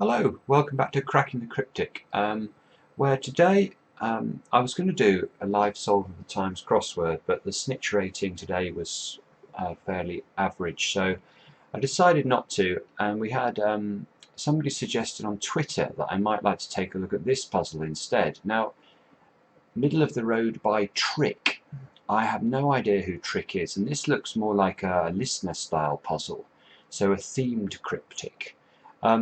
Hello, welcome back to Cracking the Cryptic, where today I was going to do a live solve of the Times crossword, but the snitch rating today was fairly average, so I decided not to, and we had somebody suggested on Twitter that I might like to take a look at this puzzle instead. Now, Middle of the Road by Trick. I have no idea who Trick is, and this looks more like a listener style puzzle, so a themed cryptic.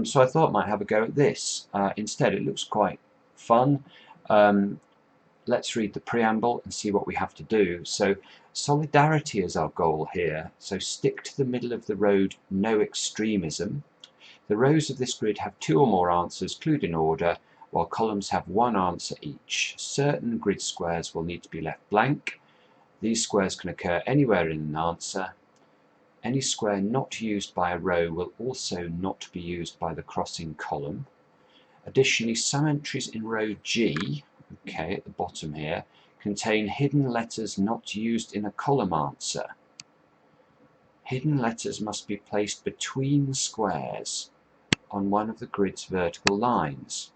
So I thought I might have a go at this. Instead, it looks quite fun. Let's read the preamble and see what we have to do. So, solidarity is our goal here. So stick to the middle of the road, no extremism. The rows of this grid have 2 or more answers, clued in order, while columns have 1 answer each. Certain grid squares will need to be left blank. These squares can occur anywhere in an answer. Any square not used by a row will also not be used by the crossing column. Additionally, some entries in row G, okay, at the bottom here, contain hidden letters not used in a column answer. Hidden letters must be placed between squares on one of the grid's vertical lines.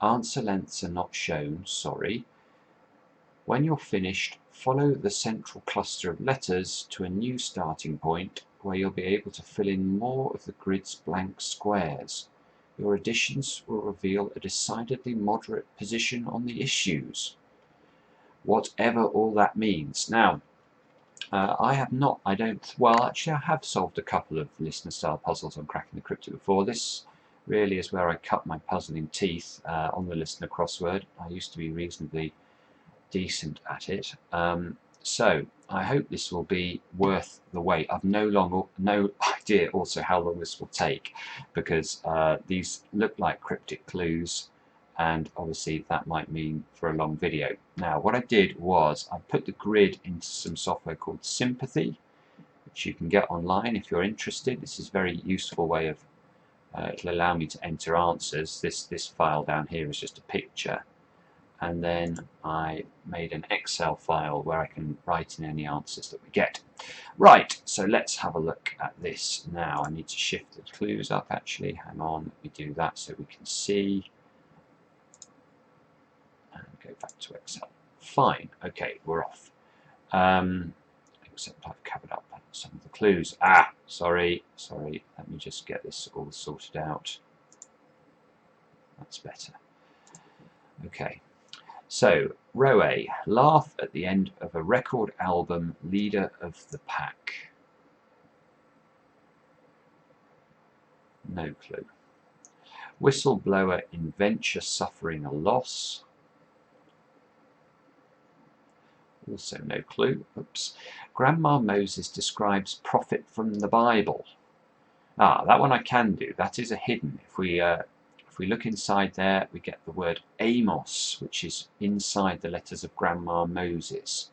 Answer lengths are not shown, sorry. When you're finished, follow the central cluster of letters to a new starting point where you'll be able to fill in more of the grid's blank squares. Your additions will reveal a decidedly moderate position on the issues. Whatever all that means. Now, I have solved a couple of listener style puzzles on Cracking the Cryptic before. This really is where I cut my puzzling teeth on the listener crossword. I used to be reasonably decent at it, so I hope this will be worth the wait. I've no idea also how long this will take, because these look like cryptic clues, and obviously that might mean for a long video. Now, what I did was I put the grid into some software called Sympathy, which you can get online if you're interested. This is a very useful way of it'll allow me to enter answers. This file down here is just a picture, and then I made an Excel file where I can write in any answers that we get. Right, so let's have a look at this now. I need to shift the clues up actually. Hang on, let me do that so we can see. And go back to Excel. Fine, okay, we're off. Except I've covered up some of the clues. Sorry, let me just get this all sorted out. That's better. Okay. So, row A, laugh at the end of a record album, leader of the pack. No clue. Whistleblower in venture suffering a loss. Also no clue. Oops. Grandma Moses describes prophet from the Bible. That one I can do. That is a hidden. If we look inside there, we get the word Amos, which is inside the letters of Grandma Moses.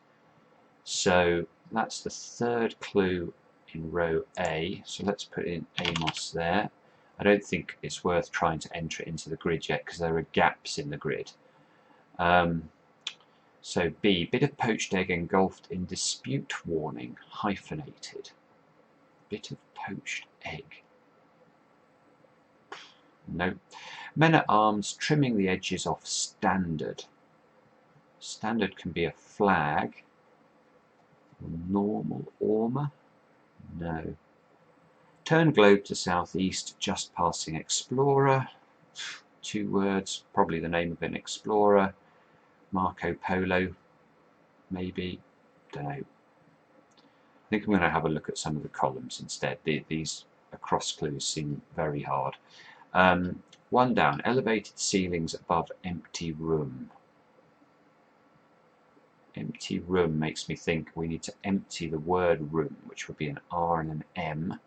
So that's the 3rd clue in row A. So let's put in Amos there. I don't think it's worth trying to enter it into the grid yet because there are gaps in the grid. So B, bit of poached egg engulfed in dispute warning, hyphenated. Bit of poached egg. No. Men at arms trimming the edges off standard. Standard can be a flag. Normal armour. No. Turn globe to southeast, just passing explorer. 2 words, probably the name of an explorer. Marco Polo, maybe. Don't know. I think I'm going to have a look at some of the columns instead. These across clues seem very hard. 1 down, elevated ceilings above empty room. Empty room makes me think we need to empty the word room, which would be an R and an M.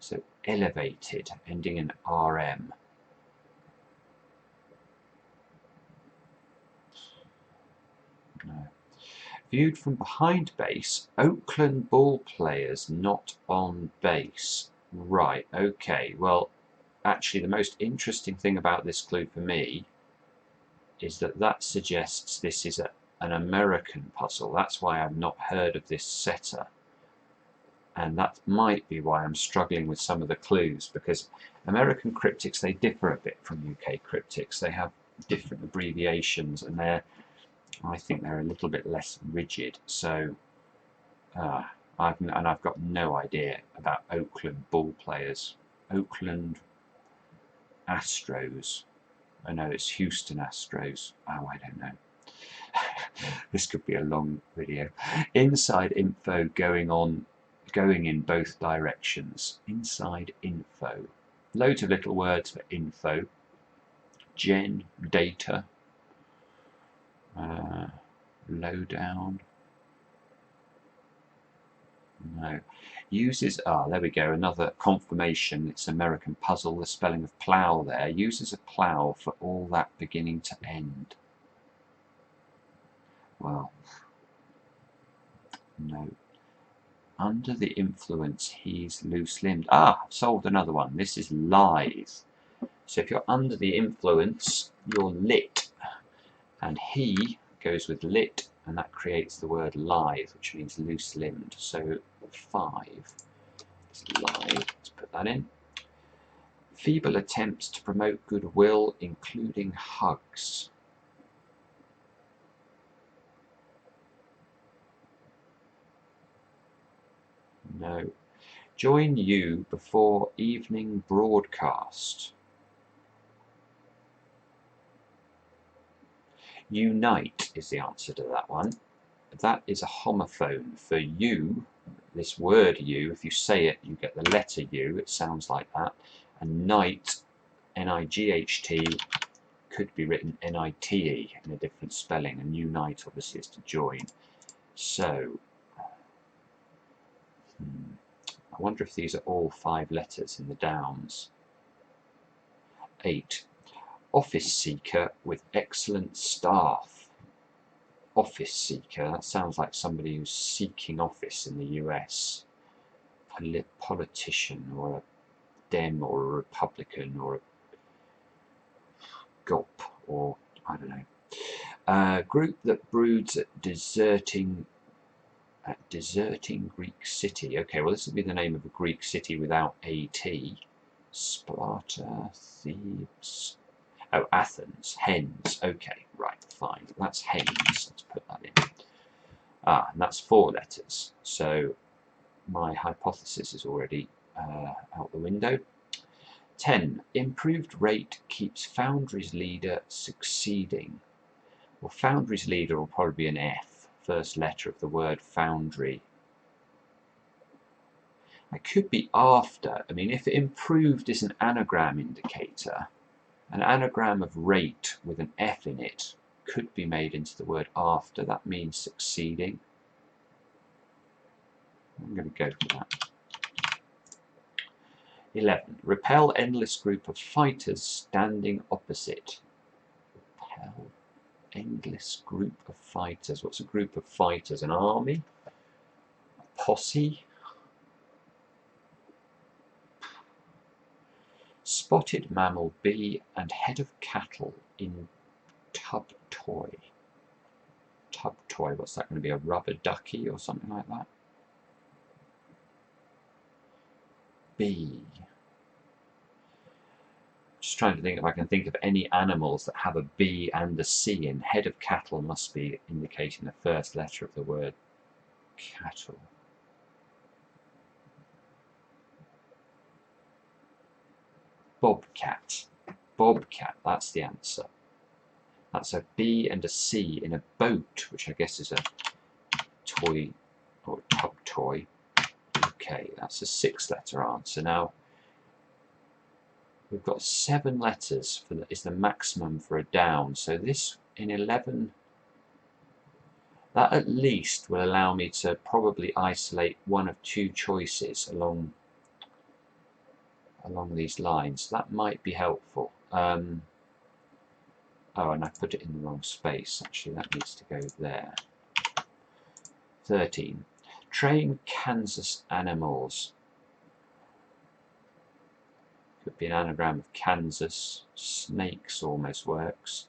So elevated, ending in RM. No. Viewed from behind base, Oakland ball players not on base. Right, okay, well, actually the most interesting thing about this clue for me is that suggests this is an American puzzle. That's why I've not heard of this setter, and that might be why I'm struggling with some of the clues, because American cryptics, they differ a bit from UK cryptics. They have different abbreviations, and I think they're a little bit less rigid. So I've got no idea about Oakland ball players. Oakland Astros. I know it's Houston Astros. Oh, I don't know. This could be a long video. Inside info going in both directions. Inside info. Loads of little words for info. Gen, data, lowdown. No. Uses, there we go, another confirmation. It's American puzzle. The spelling of plough there. Uses a plough for all that beginning to end. Well, no. Under the influence, he's loose-limbed. I've solved another one. This is lithe. So if you're under the influence, you're lit. And he goes with lit, and that creates the word lithe, which means loose-limbed. So 5 is lithe. Let's put that in. Feeble attempts to promote goodwill, including hugs. No. Join you before evening broadcast. Unite is the answer to that one. That is a homophone for you. This word you, if you say it, you get the letter U. It sounds like that. And night, N-I-G-H-T, could be written N-I-T-E in a different spelling. And unite, obviously, is to join. So, I wonder if these are all 5 letters in the Downs. 8. Office seeker with excellent staff. Office seeker, that sounds like somebody who's seeking office in the US. Politician, or a Dem, or a Republican, or a GOP, or I don't know. Group that broods at deserting Greek city. Okay, well this would be the name of a Greek city without A-T. Sparta, Thebes. Oh, Athens, hens. Okay, right, fine. That's hens. Let's put that in. And that's 4 letters. So my hypothesis is already out the window. 10. Improved rate keeps Foundry's leader succeeding. Well, Foundry's leader will probably be an F, first letter of the word foundry. It could be after. I mean, if improved is an anagram indicator, an anagram of rate with an F in it could be made into the word after. That means succeeding. I'm going to go for that. 11. Repel endless group of fighters standing opposite. Repel endless group of fighters. What's a group of fighters? An army? A posse? Spotted mammal bee and head of cattle in tub toy. Tub toy, what's that going to be? A rubber ducky or something like that? Bee. Just trying to think if I can think of any animals that have a B and a C in. Head of cattle must be indicating the first letter of the word cattle. Bobcat. Bobcat, that's the answer. That's a B and a C in a boat, which I guess is a toy or tub toy. Okay, that's a 6-letter answer. Now, we've got 7 letters for is the maximum for a down. So this in 11, that at least will allow me to probably isolate one of 2 choices along these lines. That might be helpful. Oh, and I put it in the wrong space. Actually, that needs to go there. 13. Train Kansas animals. Could be an anagram of Kansas. Snakes almost works.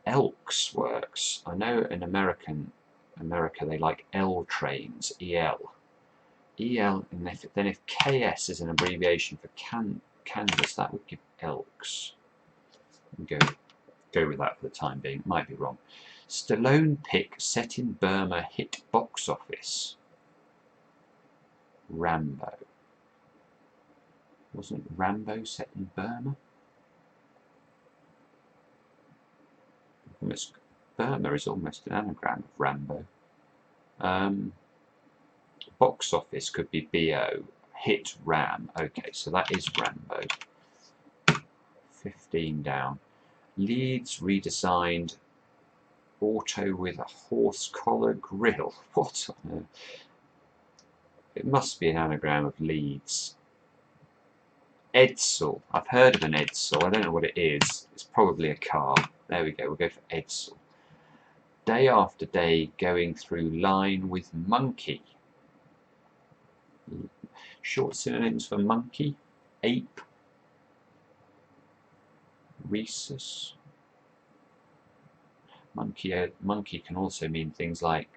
Elks works. I know in America they like L trains, EL. EL, and if KS is an abbreviation for canvas, that would give elks. Go with that for the time being. It might be wrong. Stallone pick set in Burma hit box office. Rambo. Wasn't Rambo set in Burma? Burma is almost an anagram of Rambo. Box office could be BO. Hit Ram. Okay, so that is Rambo. 15 down. Leeds redesigned. Auto with a horse collar grill. What on earth? It must be an anagram of Leeds. Edsel. I've heard of an Edsel. I don't know what it is. It's probably a car. There we go. We'll go for Edsel. Day after day going through line with monkey. Short synonyms for monkey. Ape. Rhesus. Monkey can also mean things like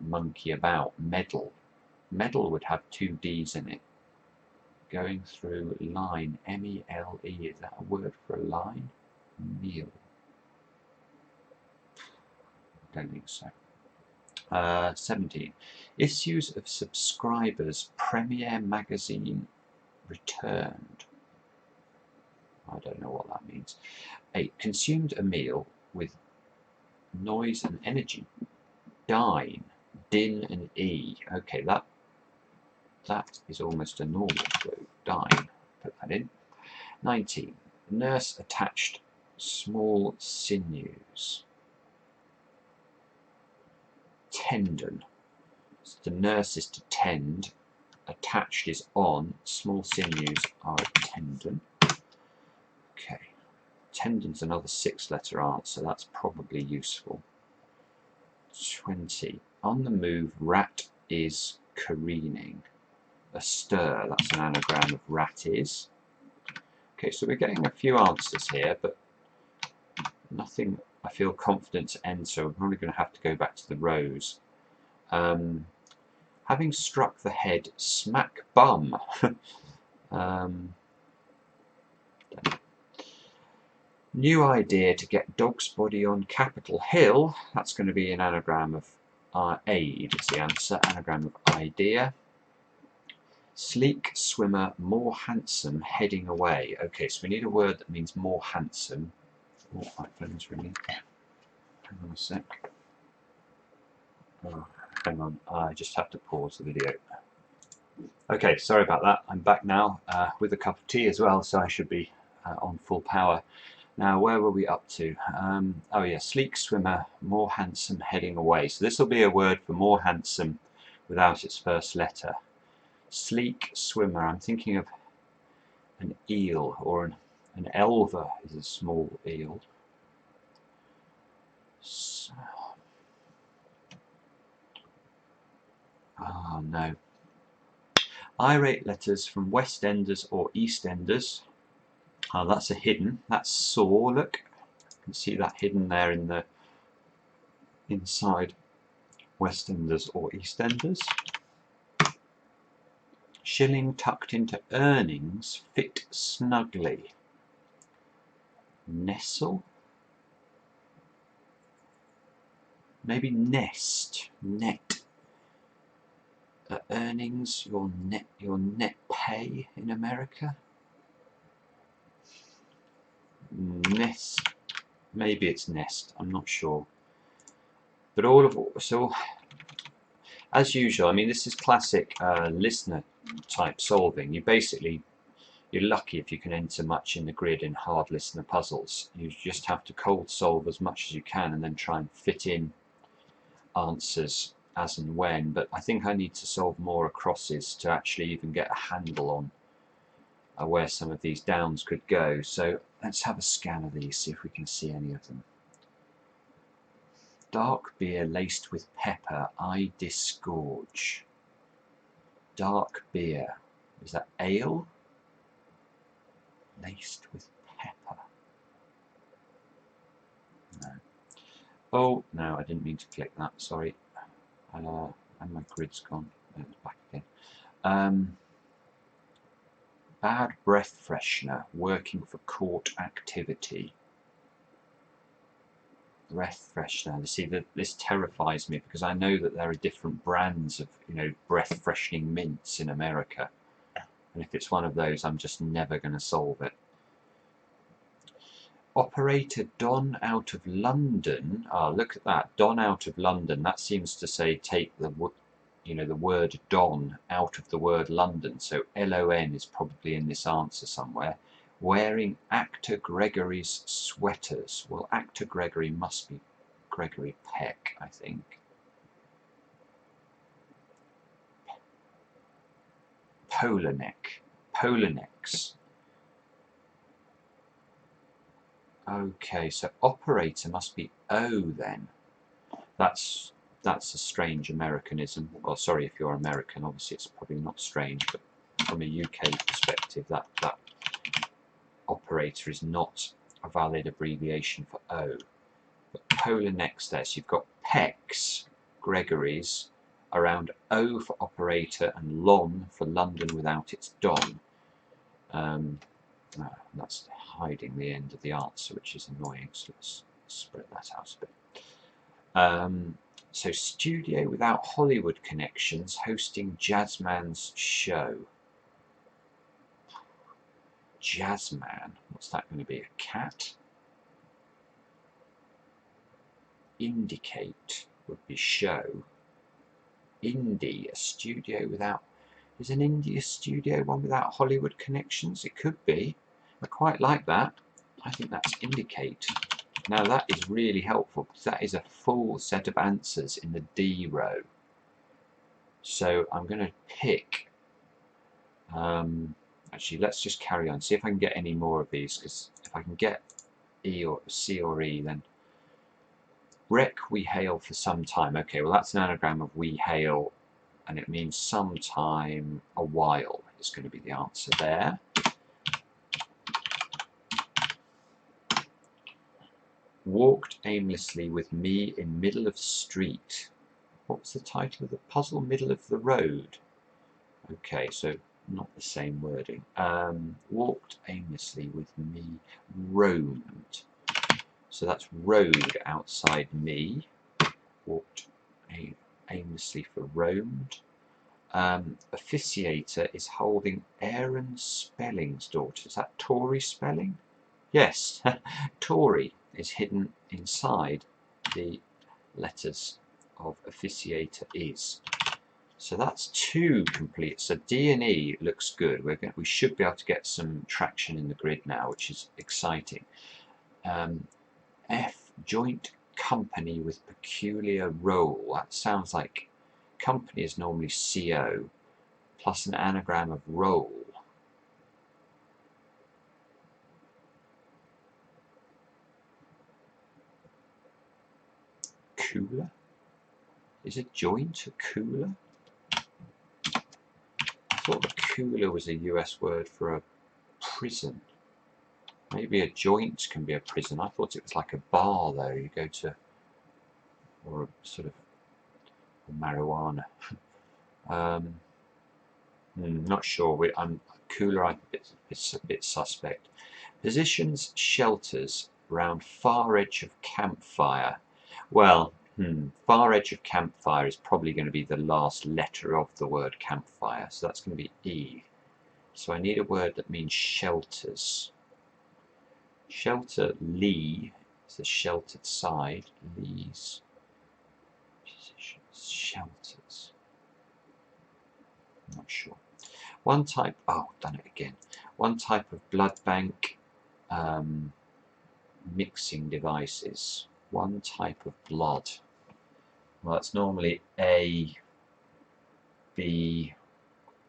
monkey about. Medal. Medal would have 2 D's in it. Going through line. M-E-L-E. Is that a word for a line? Meal. Don't think so. 17. Issues of subscribers. Premier magazine returned. I don't know what that means. 8. Consumed a meal with noise and energy. Dine. Din and E. Okay, that is almost a normal clue. Dine. Put that in. 19. Nurse attached small sinews. Tendon. So the nurse is to tend. Attached is on. Small sinews are a tendon. Okay. Tendon's another 6-letter answer. That's probably useful. 20. On the move, rat is careening. A stir, that's an anagram of rat is. Okay, so we're getting a few answers here, but nothing I feel confident to end, so I'm probably going to have to go back to the rows. Having struck the head, smack bum. New idea to get dog's body on Capitol Hill. That's going to be an anagram of aid is the answer. Anagram of idea. Sleek swimmer, more handsome, heading away. Okay, so we need a word that means more handsome. Oh, my phone's ringing. Hang on a sec. Oh, hang on, I just have to pause the video. Okay, sorry about that. I'm back now with a cup of tea as well, so I should be on full power. Now, where were we up to? Oh yeah, sleek swimmer, more handsome, heading away. So this will be a word for more handsome without its first letter. Sleek swimmer, I'm thinking of an eel, or an elver is a small eel. So, oh no. Irate letters from West Enders or East Enders. Oh, that's a hidden. That's saw, look. You can see that hidden there in the inside West Enders or East Enders. Shilling tucked into earnings fit snugly. Nestle? Maybe nest, net. Earnings, your net pay in America. Nest, maybe it's nest. I'm not sure. But so as usual, I mean, this is classic listener type solving. You're lucky if you can enter much in the grid in hard listener puzzles. You just have to cold solve as much as you can and then try and fit in answers as and when. But I think I need to solve more acrosses to actually even get a handle on where some of these downs could go. So let's have a scan of these, see if we can see any of them. Dark beer laced with pepper, I disgorge. Dark beer. Is that ale? Laced with pepper. No. Oh, no, I didn't mean to click that, sorry. And my grid's gone. It's back again. Bad breath freshener working for court activity. Breath freshener. You see, this terrifies me because I know that there are different brands of, breath freshening mints in America. And if it's one of those, I'm just never going to solve it. Operator Don out of London. Ah, look at that. Don out of London. That seems to say take the word Don out of the word London. So LON is probably in this answer somewhere. Wearing actor Gregory's sweaters. Well, actor Gregory must be Gregory Peck, I think. Polarnecks. Okay, so operator must be O then. That's a strange Americanism. Well, sorry if you're American, obviously it's probably not strange, but from a UK perspective, that operator is not a valid abbreviation for O. But Polarnecks there, so you've got Peck's, Gregory's, around O for operator and Lon for London without its Don. That's hiding the end of the answer, which is annoying, so let's spread that out a bit. So studio without Hollywood connections hosting Jazzman's show. Jazzman, what's that going to be, a cat? Indicate would be show. Indie, a studio without... Is an indie a studio one without Hollywood connections? It could be. I quite like that. I think that's indicate. Now that is really helpful because that is a full set of answers in the D row. So I'm going to pick... actually, let's just carry on. See if I can get any more of these, because if I can get E or C or E, then... Wreck we hail for some time. Okay, well that's an anagram of we hail, and it means sometime, a while is going to be the answer there. Walked aimlessly with me in middle of street. What's the title of the puzzle? Middle of the road. Okay, so not the same wording. Walked aimlessly with me, roamed. So that's road outside me. Walked aimlessly for roamed. Officiator is holding Aaron Spelling's daughter. Is that Tory spelling? Yes, Tory is hidden inside the letters of officiator is. So that's 2 complete. So D and E looks good. We should be able to get some traction in the grid now, which is exciting. F, joint company with peculiar role. That sounds like company is normally CO plus an anagram of role. Cooler? Is a joint a cooler? I thought the cooler was a US word for a prison. Maybe a joint can be a prison. I thought it was like a bar though. You go to, or a sort of marijuana. Not sure. Cooler. It's a bit suspect. Positions shelters round far edge of campfire. Well, far edge of campfire is probably going to be the last letter of the word campfire, so that's going to be E. So I need a word that means shelters. Shelter, lee, is the sheltered side. Lees, shelters. I'm not sure. One type, oh, done it again. One type of blood bank mixing devices. One type of blood. Well, that's normally A, B,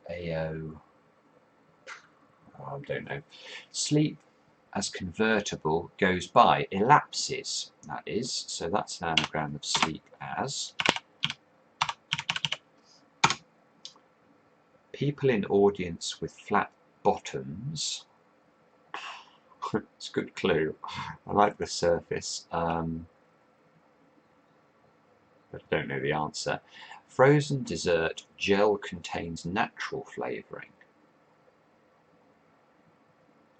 AO. Oh, I don't know. Sleep as convertible goes by. Elapses, that is. So that's an anagram of sleep as. People in audience with flat bottoms. It's a good clue. I like the surface. But I don't know the answer. Frozen dessert gel contains natural flavouring.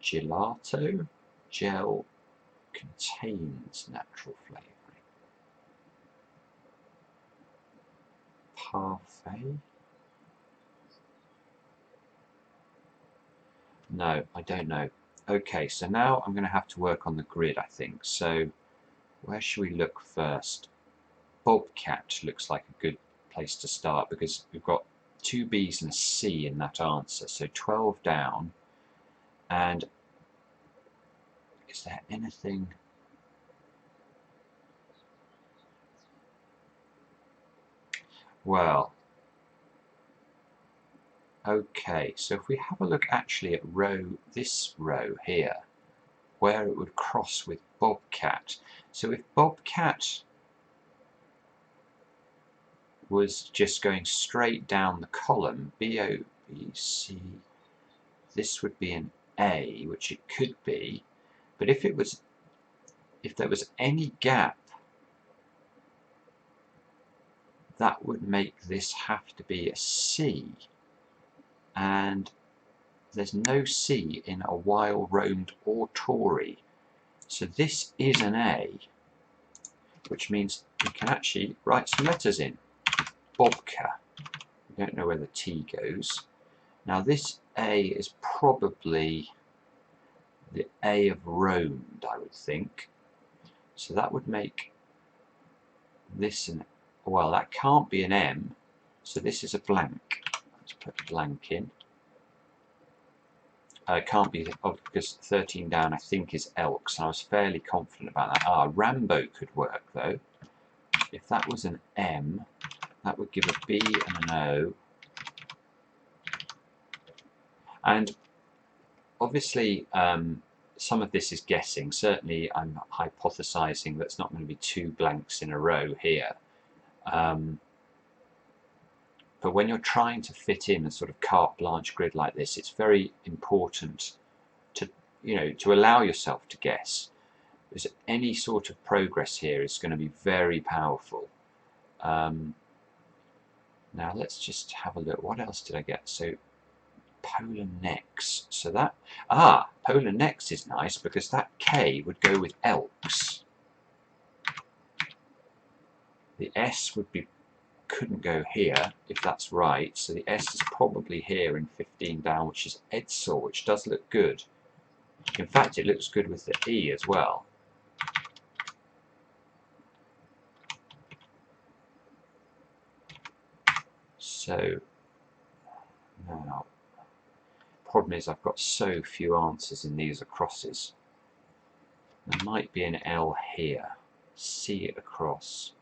Gelato gel contains natural flavouring. Parfait? No, I don't know. Okay, so now I'm going to have to work on the grid, I think. So where should we look first? Bobcat looks like a good place to start because we've got two B's and a C in that answer. So 12 down. And is there anything? Well, okay, so if we have a look actually at this row here, where it would cross with Bobcat. So if Bobcat was just going straight down the column, B-O-B-C, this would be an A, which it could be, but if there was any gap, that would make this have to be a C, and there's no C in a while roamed or Tory, so this is an A, which means we can actually write some letters in. Bobca. We don't know where the T goes. Now this A is probably the A of roamed, I would think. So that would make this an, well, that can't be an M, so this is a blank. Let's put a blank in. It can't be, because 13 down I think is Elks, and I was fairly confident about that. Rambo could work though. If that was an M, that would give a B and an O. And obviously some of this is guessing. Certainly I'm hypothesizing that's not going to be two blanks in a row here. But when you're trying to fit in a sort of carte blanche grid like this, it's very important to, to allow yourself to guess, because any sort of progress here is going to be very powerful. Now let's just have a look. What else did I get? So polar necks. So that, polar necks is nice because that K would go with Elks. The S couldn't go here if that's right. So the S is probably here in 15 down, which is Edsel, which does look good. In fact, it looks good with the E as well. So now, problem is I've got so few answers in these acrosses. There might be an L here. C across.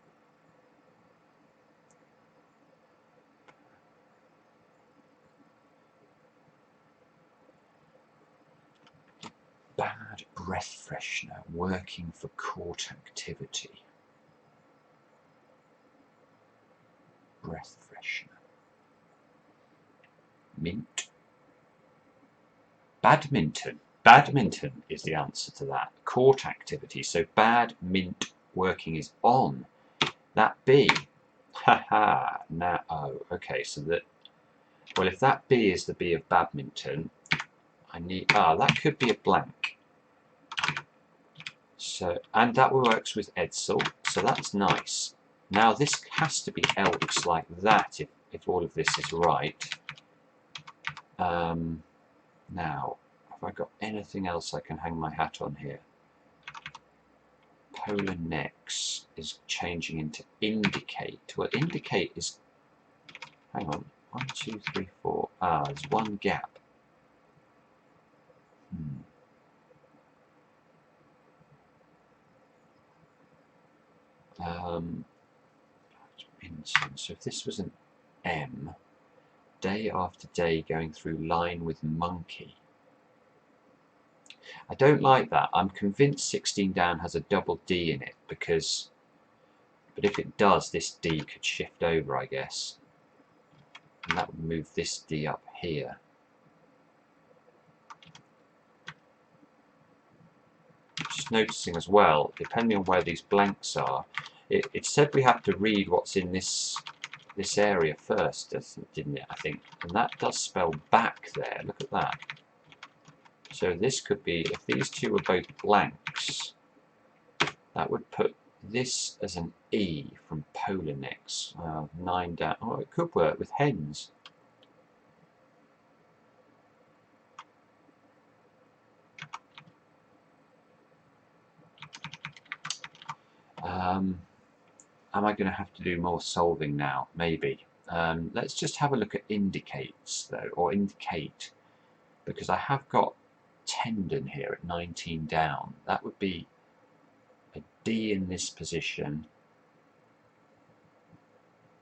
Bad breath freshener working for court activity. Breath freshener. Mint. Badminton. Badminton is the answer to that. Court activity. So bad mint working is on. That B. Haha. Now, okay. So that. Well, if that B is the B of badminton, I need. That could be a blank. So, and that works with Edsel. So that's nice. Now this has to be Elks like that if all of this is right. Now, have I got anything else I can hang my hat on here? Polar necks is changing into indicate. Well, indicate is, hang on, 1, 2, 3, 4. There's one gap. So if this was an M, day after day going through line with monkey. I don't like that. I'm convinced 16 down has a double D in it because, but if it does, this D could shift over, I guess. And that would move this D up here. Just noticing as well, depending on where these blanks are, it said we have to read what's in this this area first, didn't it, I think? And that does spell back there, look at that. So this could be, if these two were both blanks, that would put this as an E from Polanix. 9 down. Oh, it could work with hens. Am I going to have to do more solving now? Maybe. Let's just have a look at indicates, though, or indicate, because I have got tendon here at 19 down. That would be a D in this position,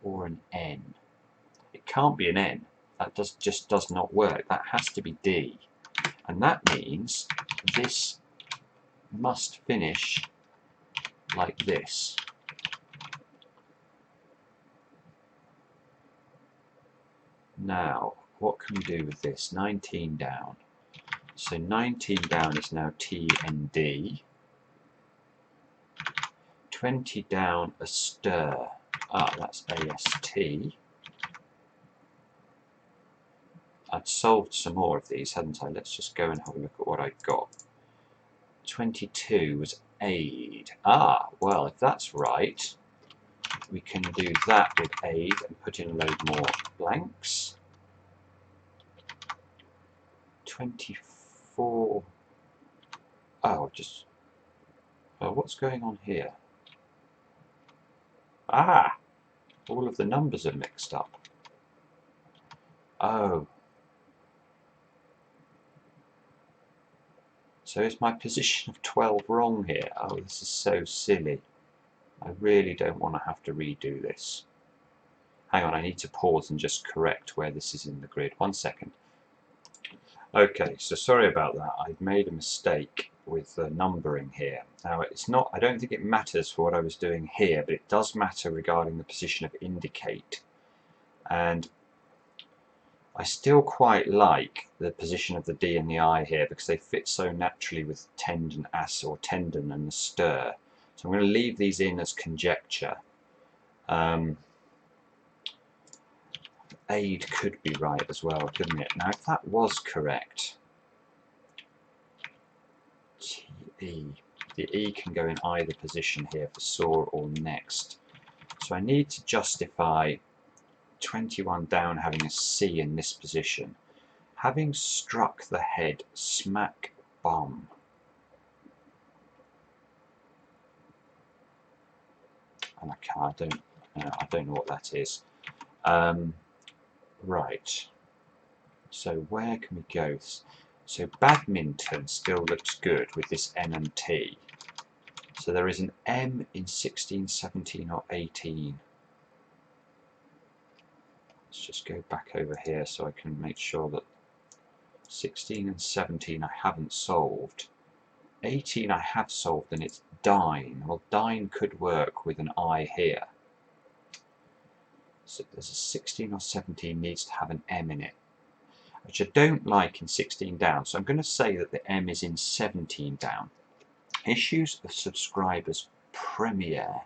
or an N. It can't be an N. That just does not work. That has to be D. And that means this must finish like this. Now, what can we do with this? 19 down. So 19 down is now T and D. 20 down, a stir. Ah, that's AST. I'd solved some more of these, hadn't I? Let's just go and have a look at what I got. 22 was aid. Ah, well, if that's right, we can do that with aid and put in a load more blanks. 24. Oh, just. Oh, what's going on here? Ah! All of the numbers are mixed up. Oh. So is my position of 12 wrong here? Oh, this is so silly. I really don't want to have to redo this. Hang on, I need to pause and just correct where this is in the grid. 1 second. Okay, so sorry about that. I've made a mistake with the numbering here. Now, it's not, I don't think it matters for what I was doing here, but it does matter regarding the position of indicate. And I still quite like the position of the D and the I here because they fit so naturally with tend and as, or tendon and the stir. So I'm going to leave these in as conjecture. Aid could be right as well, couldn't it? Now, if that was correct, T-E, the E can go in either position here for saw or next. So I need to justify 21 down having a C in this position. Having struck the head, smack, bum. And I don't know what that is. Right. So where can we go? So badminton still looks good with this N and T. So there is an M in 16, 17 or 18. Let's just go back over here so I can make sure that 16 and 17 I haven't solved. 18 I have solved and it's dine. Well, dine could work with an I here. So there's a 16 or 17 needs to have an M in it, which I don't like in 16 down. So I'm going to say that the M is in 17 down. Issues of subscribers premiere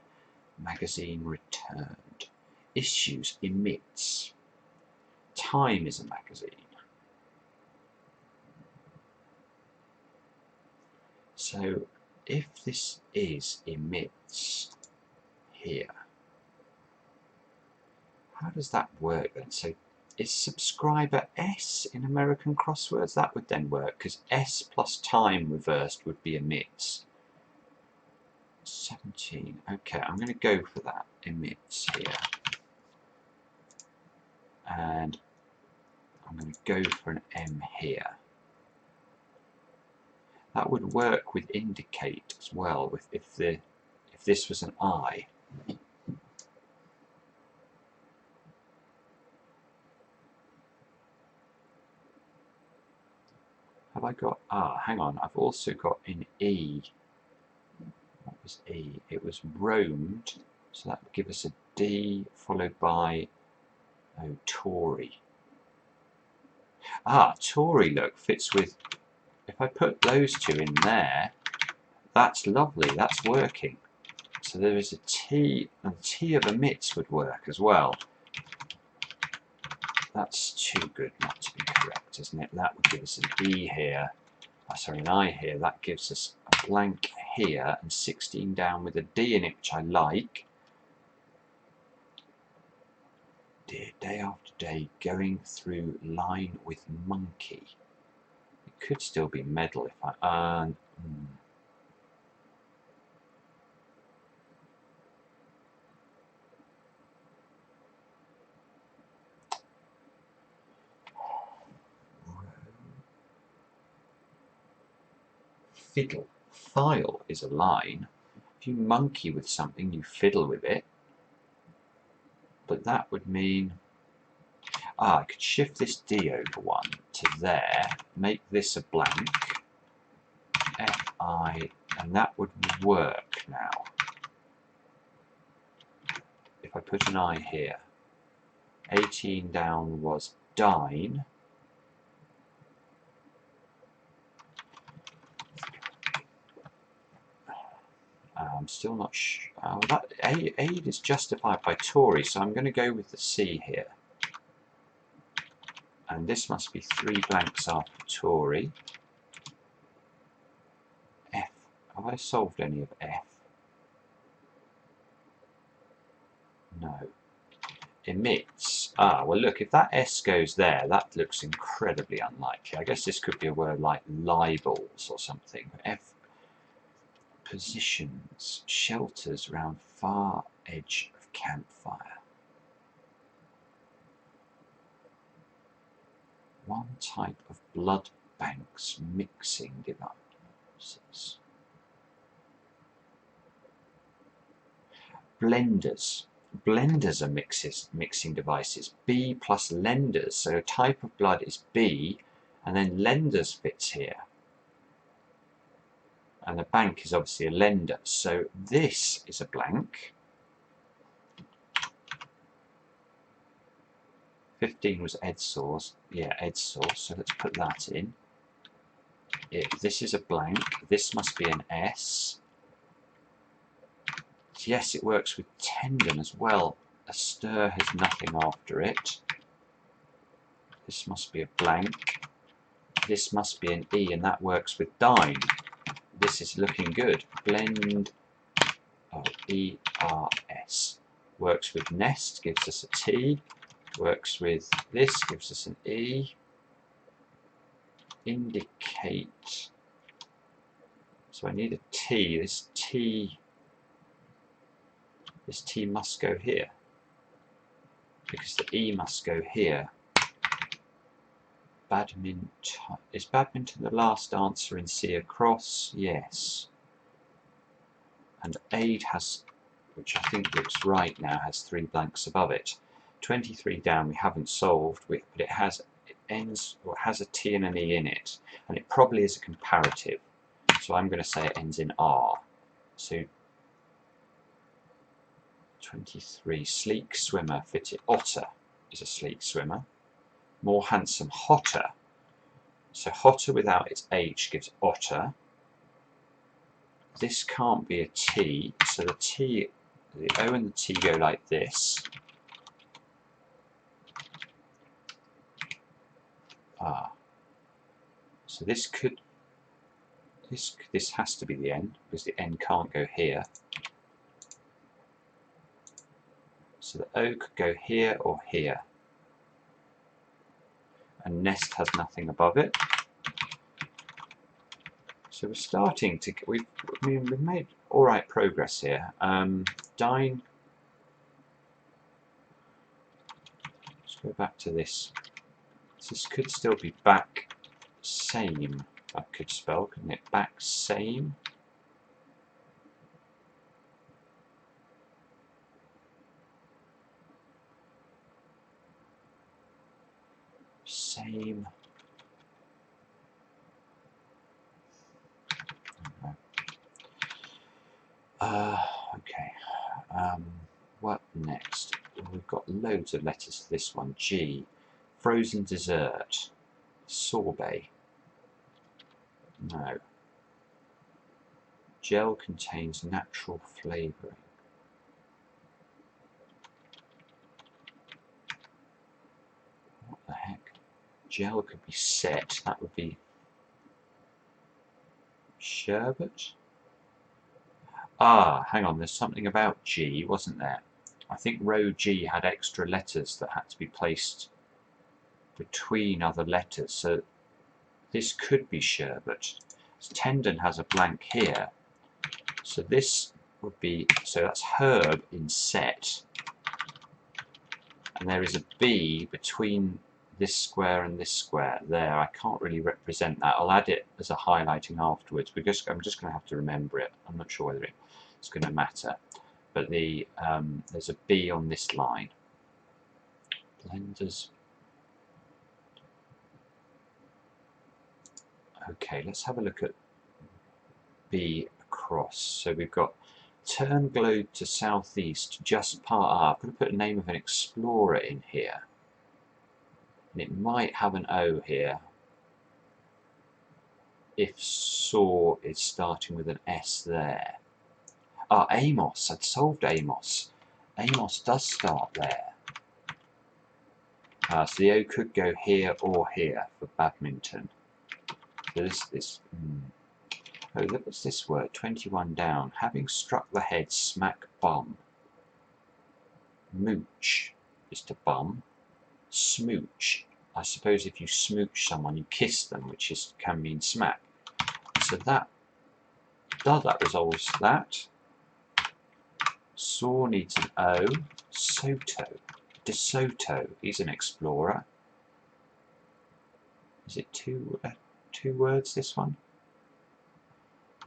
magazine returned. Issues emits. Time is a magazine. So if this is emits here, how does that work then? So is subscriber S in American crosswords? That would then work because S plus time reversed would be emits. 17. Okay, I'm going to go for that. Emits here. And I'm going to go for an M here. That would work with indicate as well, with if this was an I. Have I got, hang on, I've also got in E. What was E? It was roamed, so that would give us a D followed by, oh, Tory. Tory, look, fits with, if I put those two in there, that's lovely, that's working. So there is a T, and T of emits would work as well. That's too good not to be correct, isn't it? That would give us an E here. Sorry, an I here. That gives us a blank here and 16 down with a D in it, which I like. Dear, day after day, going through line with monkey. It could still be medal if I fiddle. File is a line. If you monkey with something, you fiddle with it. But that would mean... I could shift this D over one to there, make this a blank, Fi, and that would work now. If I put an I here, 18 down was dine. I'm still not sure. That aid is justified by Tory, so I'm going to go with the C here. And this must be 3 blanks after Tory. F. Have I solved any of F? No. Emits. Well look, if that S goes there, that looks incredibly unlikely. I guess this could be a word like libels or something. F. Positions. Shelters around far edge of campfire. One type of blood banks mixing devices. Blenders. Blenders are mixing devices. B plus lenders. So a type of blood is B, and then lenders fits here. And a bank is obviously a lender. So this is a blank. 15 was Ed source. Yeah, Ed source. So let's put that in. This is a blank. This must be an S. Yes, it works with tendon as well. A stir has nothing after it. This must be a blank. This must be an E, and that works with dine. This is looking good. Blend. Oh, E-R-S. Works with nest, gives us a T. Works with this, gives us an E. Indicate. So I need a T. This T must go here, because the E must go here. Badminton. Is badminton the last answer in C across? Yes. And aid has, which I think looks right now, has 3 blanks above it. 23 down we haven't solved, but it ends, or has a T and an E in it, and it probably is a comparative. So I'm going to say it ends in R. So 23, sleek swimmer, fitted. Otter is a sleek swimmer. More handsome, hotter. So hotter without its H gives otter. This can't be a T, so the T, the O and the T go like this. So this could, this has to be the N, because the N can't go here. So the O could go here or here. And nest has nothing above it. So we're starting to, we've made all right progress here. Dine. Let's go back to this. This could still be back same. That could spell, couldn't it? Back same. Same. Okay. What next? We've got loads of letters for this one. G. Frozen dessert. Sorbet. No. Gel contains natural flavouring. The heck? Gel could be set. That would be sherbet. Ah, hang on. There's something about G, wasn't there? I think row G had extra letters that had to be placed between other letters. So this could be sherbet. Tendon has a blank here. So this would be, so that's herb in set. And there is a B between this square and this square there. I can't really represent that. I'll add it as a highlighting afterwards because I'm just going to have to remember it. I'm not sure whether it's going to matter. But there's a B on this line. Blenders. Okay, let's have a look at B across. So we've got turn globe to southeast, just part R. I'm going to put the name of an explorer in here. And it might have an O here. If saw is starting with an S there. Ah, Amos. I'd solved Amos. Amos does start there. So the O could go here or here for badminton. So Oh, look, what's this word? 21 down. Having struck the head, smack bum. Mooch is to bum. Smooch. I suppose if you smooch someone, you kiss them, which can mean smack. So that resolves that. Saw needs an O. Soto. De Soto. He's an explorer. Is it two words, this one?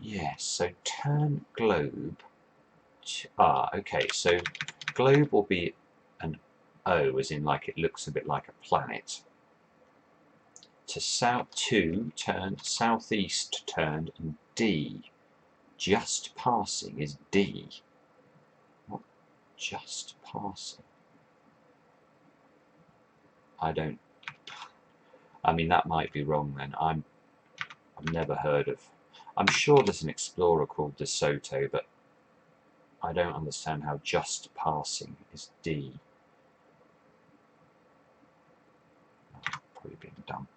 Yes, so turn globe. Okay, so globe will be an O, as in like it looks a bit like a planet. To turned, southeast turned, and D. Just passing is D. What? Just passing. I mean, that might be wrong then. I've never heard of. I'm sure there's an explorer called De Soto, but I don't understand how just passing is D. Probably being dumb.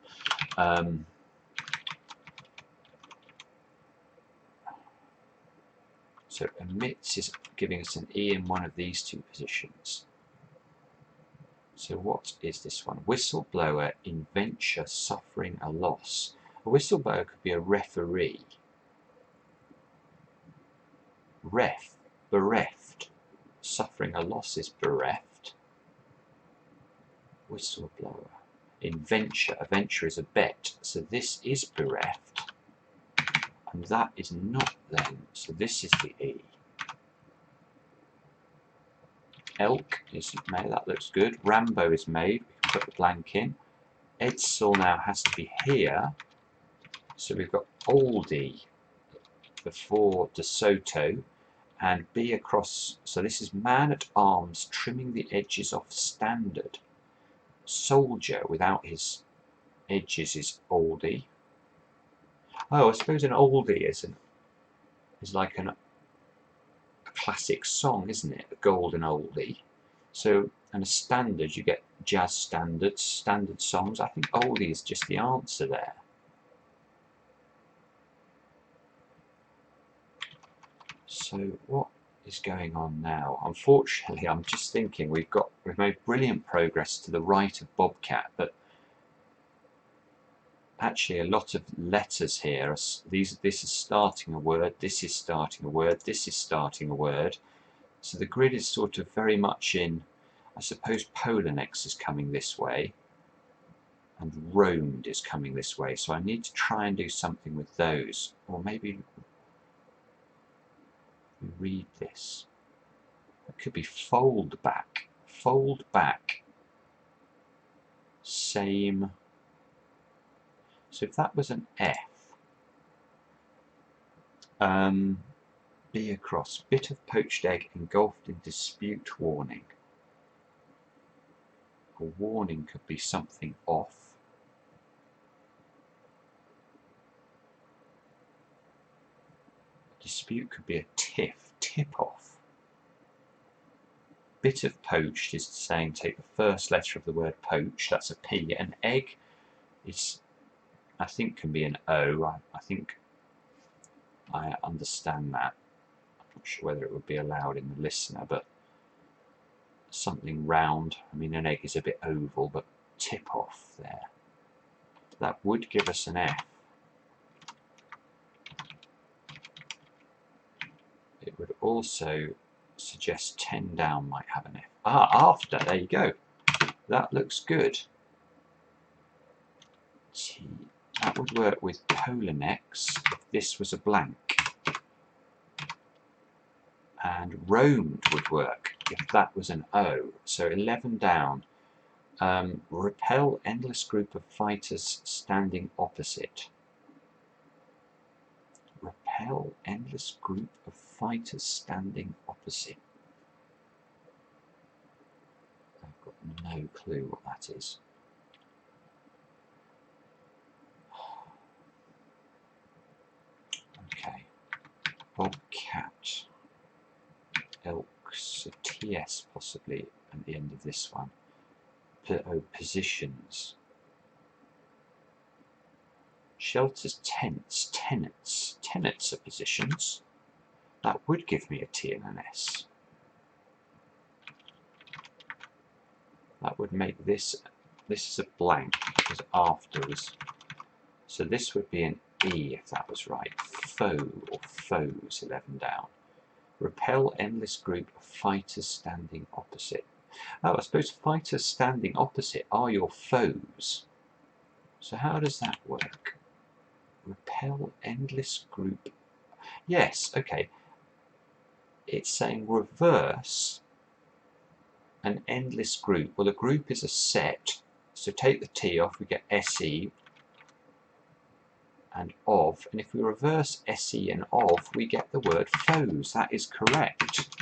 So emits is giving us an E in one of these two positions. So what is this one? Whistleblower in venture suffering a loss. A whistleblower could be a referee. Ref, bereft. Suffering a loss is bereft. Whistleblower. In venture, a venture is a bet. So this is bereft. And that is not then. So this is the E. Elk is made. That looks good. Rambo is made. We can put the blank in. Edsel now has to be here. So we've got oldie before De Soto and B across. So this is man at arms trimming the edges off standard. Soldier without his edges is oldie. Oh, I suppose an oldie is like a classic song, isn't it? A golden oldie. So, and a standard, you get jazz standards, standard songs. I think oldie is just the answer there. So what is going on now? Unfortunately, I'm just thinking we've made brilliant progress to the right of Bobcat, but actually a lot of letters here. This is starting a word, this is starting a word, this is starting a word. So the grid is sort of very much in, I suppose Polonex is coming this way and roamed is coming this way. So I need to try and do something with those. Or maybe we read this. It could be fold back. Fold back. Same. So if that was an F, B across, bit of poached egg engulfed in dispute warning. A warning could be something off. A dispute could be a tip off. bit of poached is saying take the first letter of the word poach, that's a P. An egg is, I think, can be an O. I think I understand that. I'm not sure whether it would be allowed in the listener, but something round. I mean, an egg is a bit oval, but tip off there. That would give us an F. It would also suggest 10 down might have an F. After, there you go. That looks good. T. That would work with Polonex if this was a blank. And roamed would work if that was an O. So 11 down. Repel endless group of fighters standing opposite. Repel endless group of fighters standing opposite. I've got no clue what that is. Okay. Bobcat. Elks. A TS possibly at the end of this one. Positions. Shelters, tents, tenants. Tenants are positions. That would give me a T and an S. That would make this is a blank because after is, so this would be an E if that was right. Foe or foes, 11 down. Repel endless group of fighters standing opposite. Oh, I suppose fighters standing opposite are your foes. So how does that work? Repel endless group. Yes, okay. It's saying reverse an endless group. Well, a group is a set. So take the T off, we get SE and of. And if we reverse SE and of, we get the word foes. That is correct.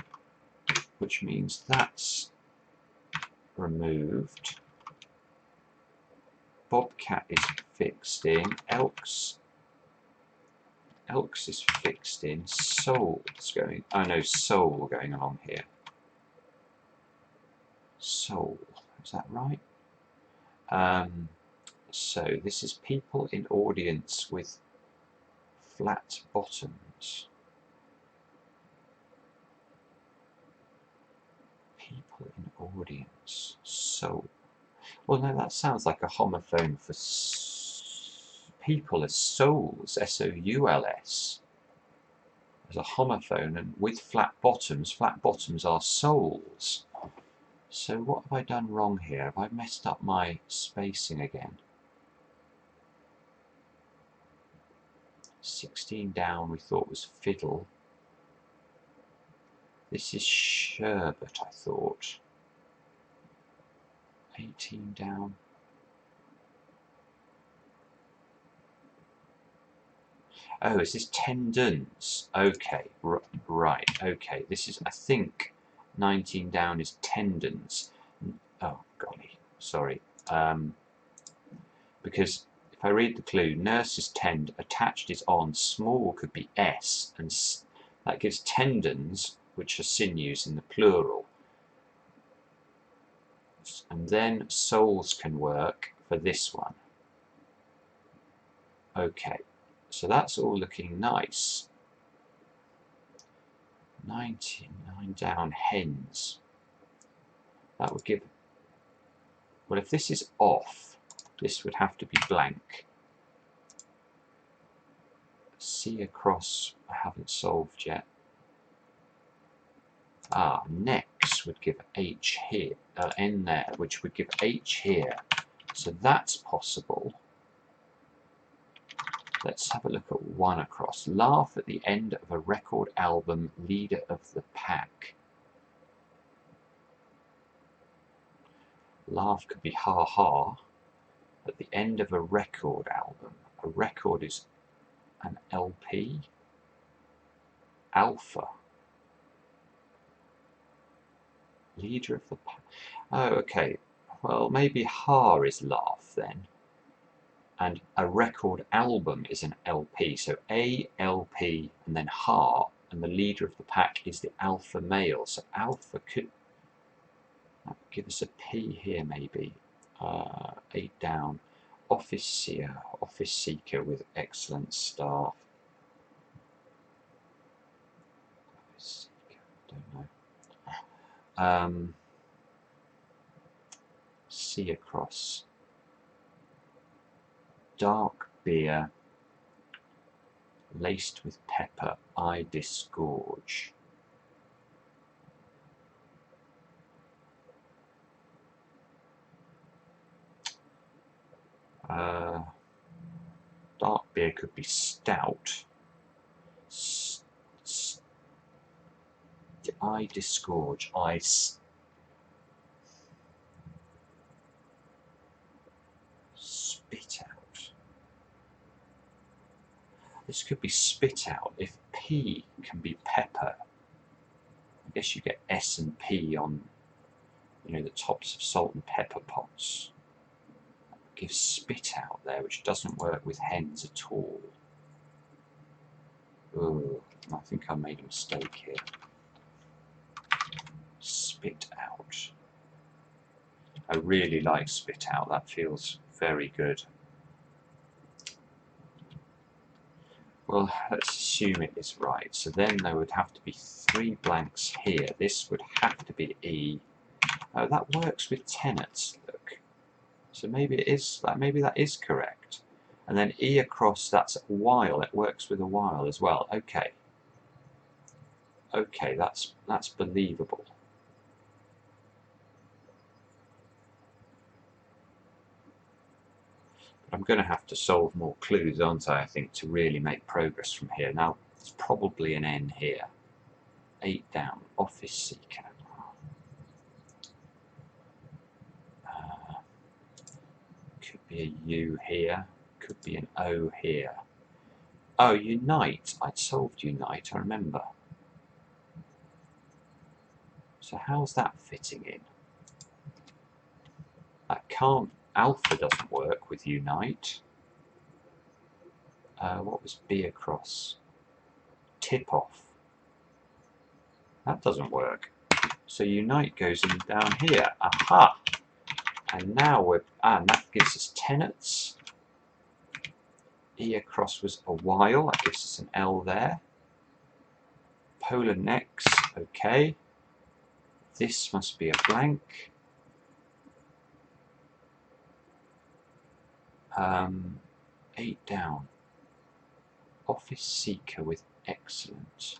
Which means that's removed. Bobcat is fixed in. Elks is fixed in. Soul's going. Oh no, soul going along here. Soul. Is that right? So this is people in audience with flat bottoms. People in audience. Soul. Well, no, that sounds like a homophone for people as souls. S-O-U-L-S. As a homophone, and with flat bottoms are souls. So what have I done wrong here? Have I messed up my spacing again? 16 down we thought was fiddle. This is sherbet, I thought. 18 down. Oh, is this tendons? Okay, right, okay. This is, I think, 19 down is tendons. Oh, golly, sorry. Because if I read the clue, nurses tend, attached is on, small could be S, and that gives tendons, which are sinews in the plural. And then souls can work for this one. Okay, so that's all looking nice. 99 down, hens. That would give, well, if this is off, this would have to be blank. C across, I haven't solved yet. Next would give H here, N there, which would give H here. So that's possible. Let's have a look at one across. Laugh at the end of a record album, leader of the pack. Laugh could be ha ha. At the end of a record album. A record is an LP. Alpha. Leader of the pack. Oh, okay. Well, maybe ha is laugh then. And a record album is an LP. So A, LP, and then ha, and the leader of the pack is the alpha male. So alpha could, Give us a P here maybe. 8 down. Office seeker with excellent staff. Office seeker, don't know. See across. Dark beer laced with pepper, I disgorge. Dark beer could be stout. I disgorge. Spit out. This could be spit out. If P can be pepper, I guess you get S and P on, you know, the tops of salt and pepper pots. Give spit out there, which doesn't work with hens at all. Oh, I think I made a mistake here. Spit out. I really like spit out. That feels very good. Well, let's assume it is right. So then there would have to be 3 blanks here. This would have to be E. Oh, that works with tenets. Look. So maybe it is that. Maybe that is correct. And then E across. That's a while. It works with a while as well. Okay. Okay, that's believable. But I'm going to have to solve more clues, aren't I think, to really make progress from here. Now, there's probably an N here. 8 down. Office seeker. Could be a U here. Could be an O here. Oh, unite. I'd solved unite, I remember. So how's that fitting in? That can't... Alpha doesn't work with unite. What was B across? Tip off. That doesn't work. So unite goes in down here. Aha! And now we're... and that gives us tenets. E across was a while. That gives us an L there. Polar necks. Okay. This must be a blank. 8 down. Office seeker with excellent.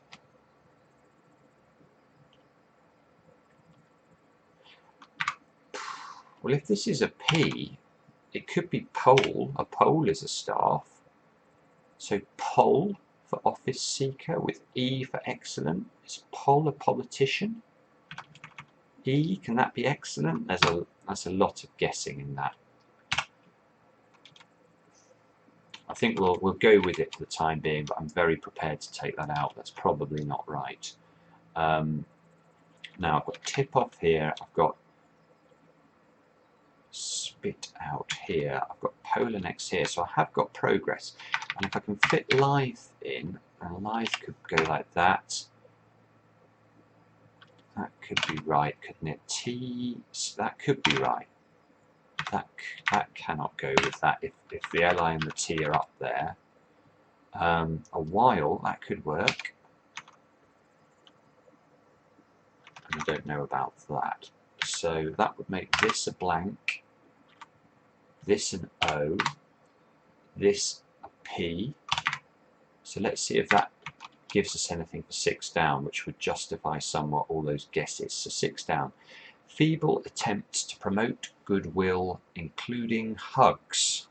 Well, if this is a P, it could be pole. A pole is a staff. So pole for office seeker with E for excellent. Is pole a politician? E, can that be excellent? That's a lot of guessing in that. I think we'll go with it for the time being, but I'm very prepared to take that out. That's probably not right. Now I've got tip off here. I've got spit out here. I've got polar next here. So I have got progress. And if I can fit lithe in, and lithe could go like that. That could be right, couldn't it? T, that could be right. That cannot go with that if the Li and the T are up there. A while, that could work. I don't know about that. So that would make this a blank, this an O, this a P. So let's see if that gives us anything for 6 down, which would justify somewhat all those guesses. So 6 down. Feeble attempts to promote goodwill, including hugs.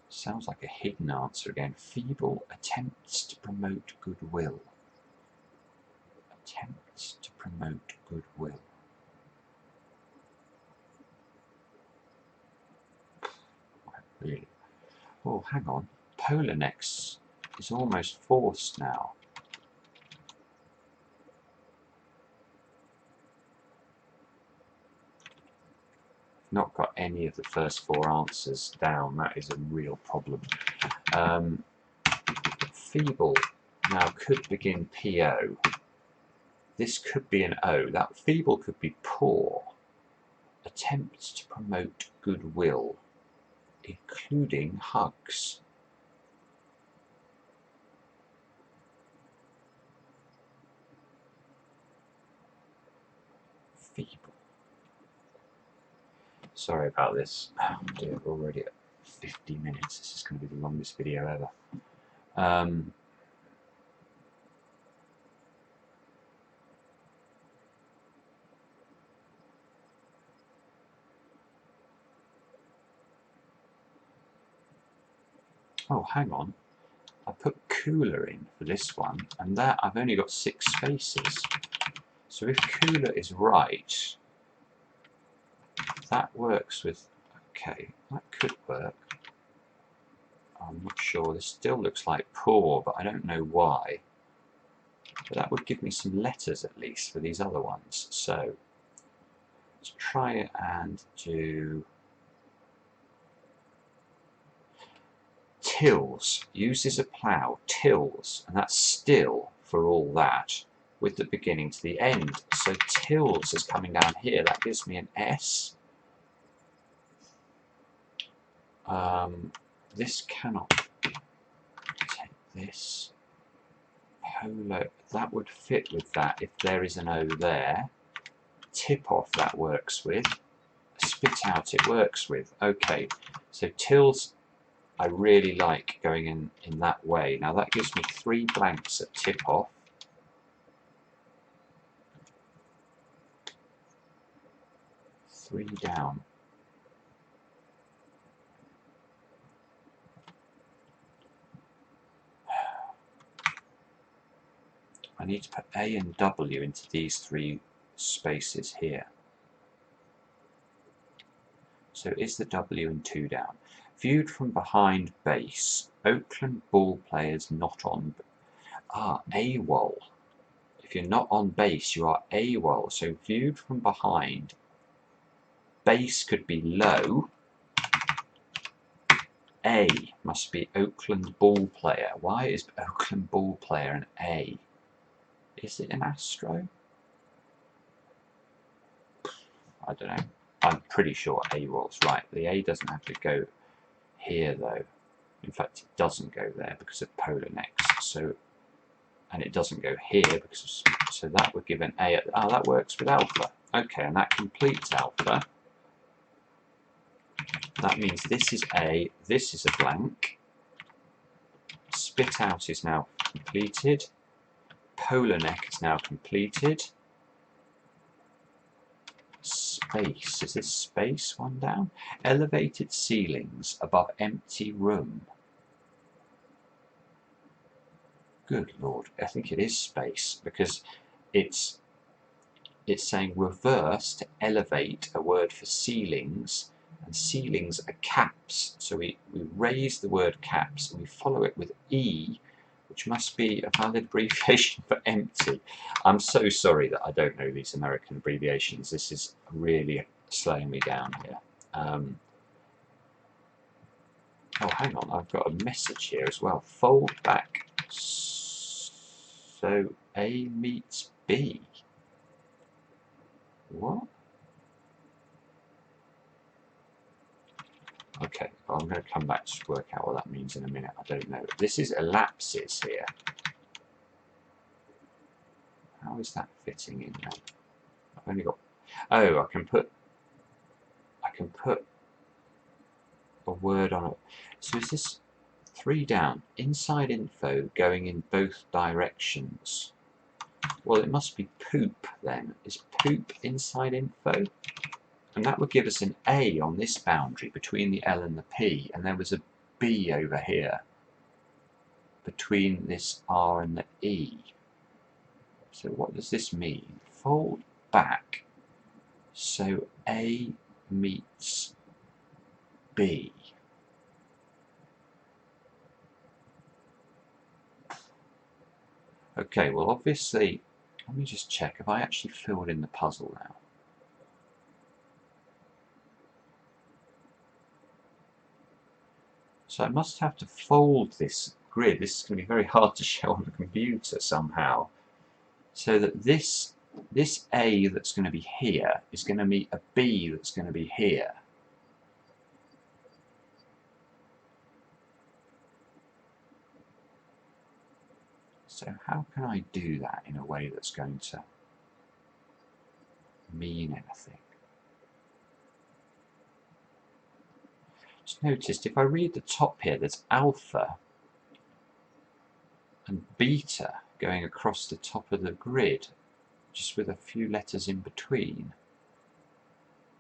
Sounds like a hidden answer again. Feeble attempts to promote goodwill. Attempts to promote goodwill. Really? Oh, hang on. Polar necks is almost forced now. Not got any of the first 4 answers down. That is a real problem. Feeble now could begin PO. This could be an O. That feeble could be poor. Attempts to promote goodwill, including hugs. Feeble. Sorry about this. Oh dear, we're already at 50 minutes. This is going to be the longest video ever. Oh, hang on. I put cooler in for this one, and that I've only got 6 spaces. So if cooler is right, that works with... Okay, that could work. I'm not sure. This still looks like poor, but I don't know why. But that would give me some letters at least for these other ones. So let's try and do tills. Uses a plough. Tills, and that's still for all that, with the beginning to the end. So tills is coming down here. That gives me an S. This cannot take this. Polo, that would fit with that if there is an O there. Tip off, that works with. Spit out, it works with. Okay, so tills I really like going in that way. Now that gives me 3 blanks at tip off. Three down. I need to put A and W into these 3 spaces here. So is the W and 2 down? Viewed from behind base. Oakland ball players not on... AWOL. If you're not on base, you are AWOL. So viewed from behind, base could be low. A must be Oakland ball player. Why is Oakland ball player an A? Is it an Astro? I don't know. I'm pretty sure AWOL's right. The A doesn't have to go here though. In fact, it doesn't go there because of polar next. So, and it doesn't go here because of, so that would give an A. Oh, that works with alpha. Okay, and that completes alpha. That means this is A, this is a blank. Spit out is now completed. Polar neck is now completed. Space, is this space one down? Elevated ceilings above empty room. Good Lord, I think it is space because it's saying reverse to elevate a word for ceilings, and ceilings are caps. So we raise the word caps and we follow it with E, which must be a valid abbreviation for empty. I'm so sorry that I don't know these American abbreviations. This is really slowing me down here. Oh, hang on, I've got a message here as well. Fold back so A meets B. What? Okay, well, I'm going to come back to work out what that means in a minute. I don't know. This is ellipses here. How is that fitting in then? I've only got... Oh, I can put a word on it. So is this 3 down? Inside info going in both directions. Well, it must be poop then. Is poop inside info? And that would give us an A on this boundary between the L and the P, and there was a B over here between this R and the E. So what does this mean? Fold back so A meets B. Okay, well obviously, let me just check. Have I actually filled in the puzzle now? So I must have to fold this grid. This is going to be very hard to show on the computer somehow. so that this A that's going to be here is going to meet a B that's going to be here. So how can I do that in a way that's going to mean anything? Just noticed if I read the top here, there's alpha and beta going across the top of the grid, just with a few letters in between,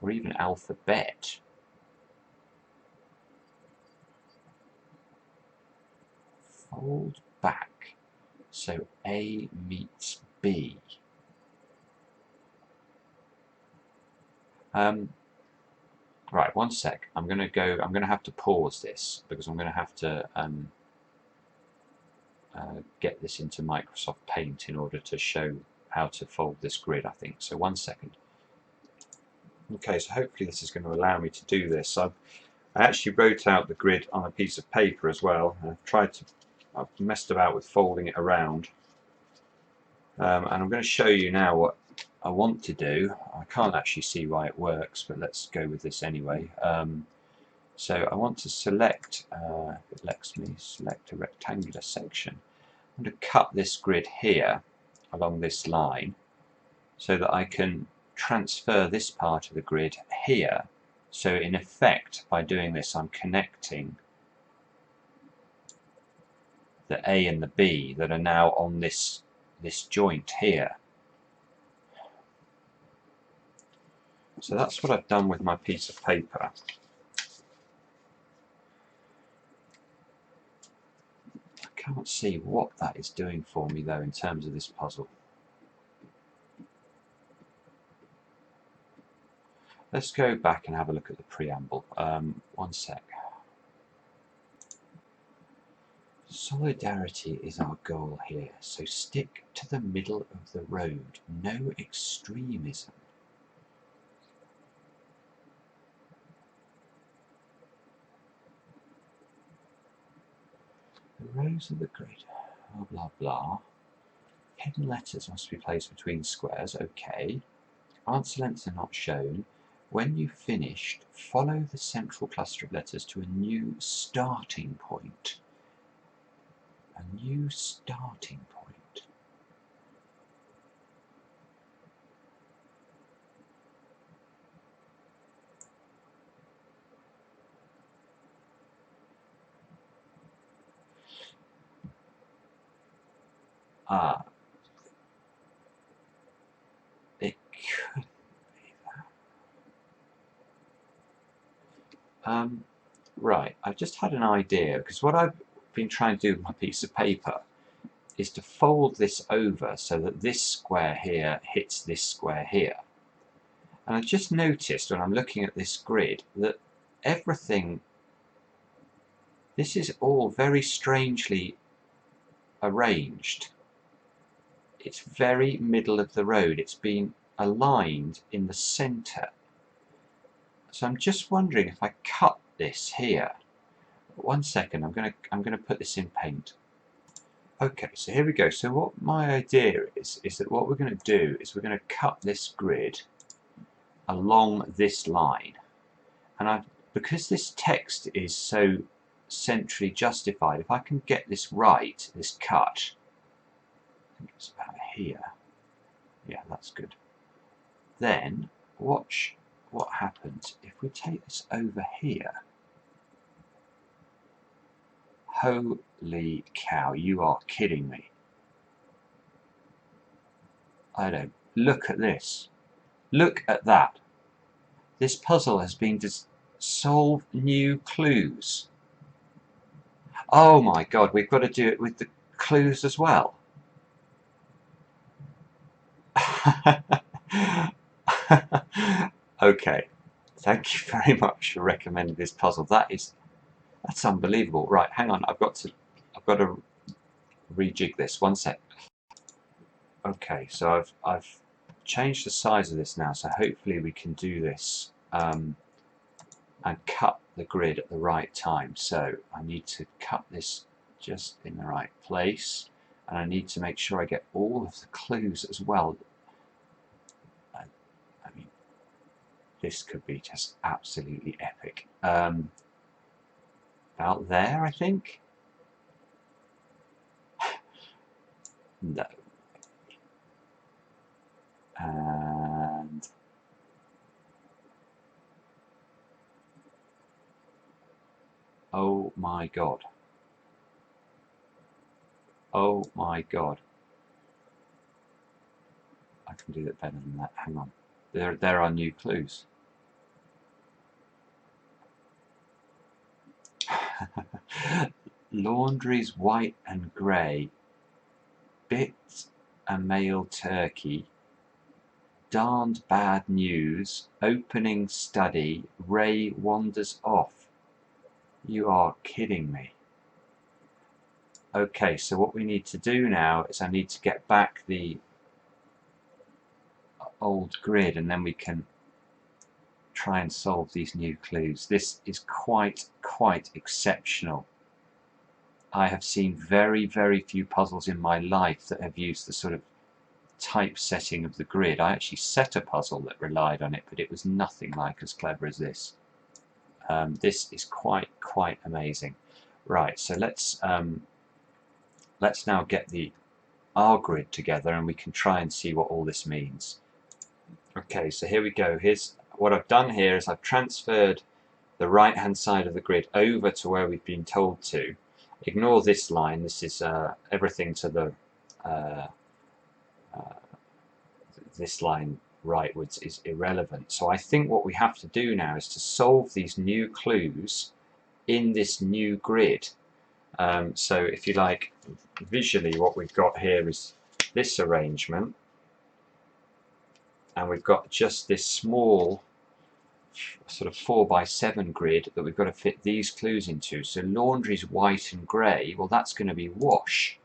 or even alphabet. Fold back so A meets B. Right, one sec. I'm going to have to pause this because I'm going to have to get this into Microsoft Paint in order to show how to fold this grid, I think. So one second. Okay, so hopefully this is going to allow me to do this. I actually wrote out the grid on a piece of paper as well. I've messed about with folding it around. And I'm going to show you now what I want to do. I can't actually see why it works, but let's go with this anyway. So I want to select, it lets me select a rectangular section. I'm going to cut this grid here along this line so that I can transfer this part of the grid here. So in effect, by doing this, I'm connecting the A and the B that are now on this joint here. So that's what I've done with my piece of paper. I can't see what that is doing for me though in terms of this puzzle. Let's go back and have a look at the preamble. One sec. Solidarity is our goal here, so stick to the middle of the road. No extremism. The rows of the grid, blah blah blah. Hidden letters must be placed between squares, okay. Answer lengths are not shown. When you've finished, follow the central cluster of letters to a new starting point. A new starting point. It could be that. Right, I've just had an idea, because what I've been trying to do with my piece of paper is to fold this over so that this square here hits this square here. And I've just noticed when I'm looking at this grid that everything, this is all very strangely arranged. It's very middle of the road. It's been aligned in the center. So I'm just wondering if I cut this here. One second, I'm gonna put this in paint. Okay, so here we go. So what my idea is that what we're going to do is we're going to cut this grid along this line. And because this text is so centrally justified, if I can get this right, this cut, I think it's about here. Yeah, that's good. Then watch what happens if we take this over here. Holy cow, you are kidding me. I don't. Look at this. Look at that. This puzzle has been to solve new clues. Oh my god, we've got to do it with the clues as well. Okay, thank you very much for recommending this puzzle. That's unbelievable. Right, hang on, I've got to rejig this. One sec. Okay, so I've changed the size of this now, so hopefully we can do this and cut the grid at the right time. So I need to cut this just in the right place. and I need to make sure I get all of the clues as well. I mean, this could be just absolutely epic. About there, I think. No. And oh my god. Oh my god. I can do that better than that. Hang on. There are new clues. Laundry's white and grey. Bit a male turkey. Darned bad news. Opening study. Ray wanders off. You are kidding me. Okay, so what we need to do now is I need to get back the old grid, and then we can try and solve these new clues. This is quite exceptional. I have seen very few puzzles in my life that have used the sort of typesetting of the grid. I actually set a puzzle that relied on it, but it was nothing like as clever as this. This is quite amazing. Right, so let's now get our grid together, and we can try and see what all this means. Okay, so here we go. Here's what I've done here is I've transferred the right hand side of the grid over to where we've been told to. Ignore this line. This is everything to the this line rightwards is irrelevant. So I think what we have to do now is to solve these new clues in this new grid. So if you like, visually what we've got here is this arrangement, and we've got just this small sort of 4x7 grid that we've got to fit these clues into. So laundry's white and grey, well that's going to be wash.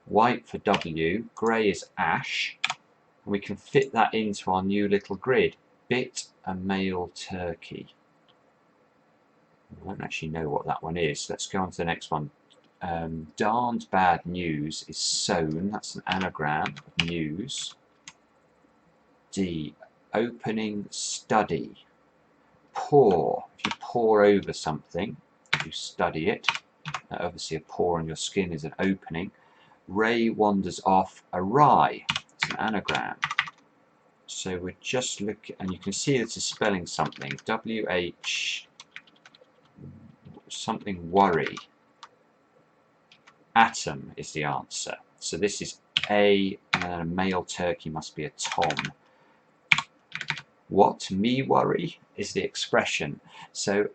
White for W, grey is ash, and we can fit that into our new little grid. Bit a male turkey. I don't actually know what that one is. Let's go on to the next one. Darned bad news is sown, that's an anagram of news. D, opening study. Pour, if you pour over something, you study it. Obviously a pour on your skin is an opening. Ray wanders off awry, it's an anagram. So we're just looking, and you can see this is spelling something. W-H something worry. Atom is the answer. So this is A, and then a male turkey must be a Tom. What me worry is the expression. So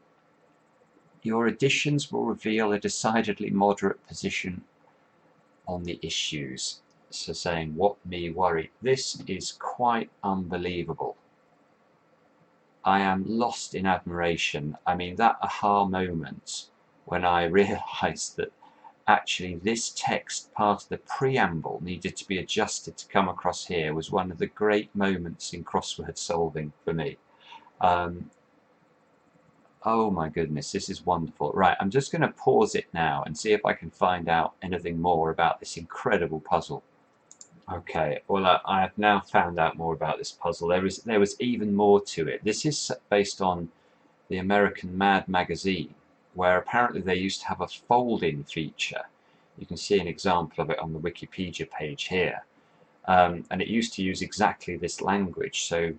your additions will reveal a decidedly moderate position on the issues. So saying what me worry. This is quite unbelievable. I am lost in admiration. I mean, that aha moment when I realized that actually this text, part of the preamble, needed to be adjusted to come across here, was one of the great moments in crossword solving for me. Oh my goodness, this is wonderful. Right, I'm just going to pause it now and see if I can find out anything more about this incredible puzzle. Okay, well I have now found out more about this puzzle. There was even more to it. This is based on the American Mad magazine, where apparently they used to have a fold-in feature. You can see an example of it on the Wikipedia page here. And it used to use exactly this language, so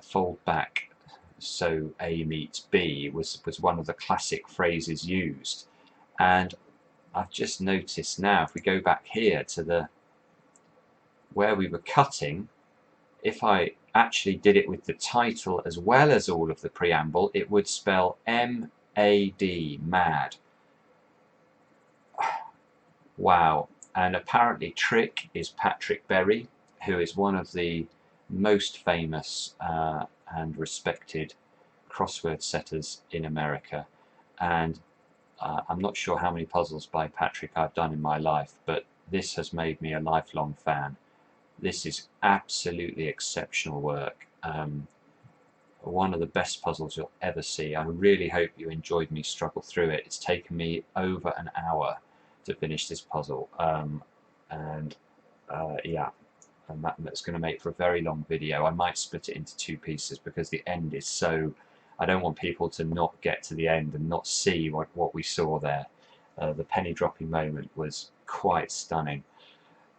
fold back, so A meets B was one of the classic phrases used. And I've just noticed now, if we go back here to where we were cutting, if I actually did it with the title as well as all of the preamble, it would spell M-A-D, mad. Wow. And apparently Trick is Patrick Berry, who is one of the most famous and respected crossword setters in America. And I'm not sure how many puzzles by Patrick I've done in my life, but this has made me a lifelong fan. This is absolutely exceptional work. One of the best puzzles you'll ever see. I really hope you enjoyed me struggle through it. It's taken me over an hour, to finish this puzzle, and yeah, and that's going to make for a very long video. I might split it into two pieces because the end is so... I don't want people to not get to the end and not see what we saw there. The penny dropping moment was quite stunning.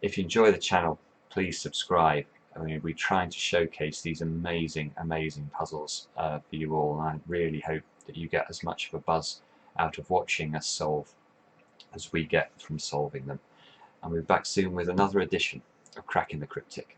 If you enjoy the channel, please subscribe. I mean, we're trying to showcase these amazing, amazing puzzles for you all, and I really hope that you get as much of a buzz out of watching us solve as we get from solving them. And we'll be back soon with another edition of Cracking the Cryptic.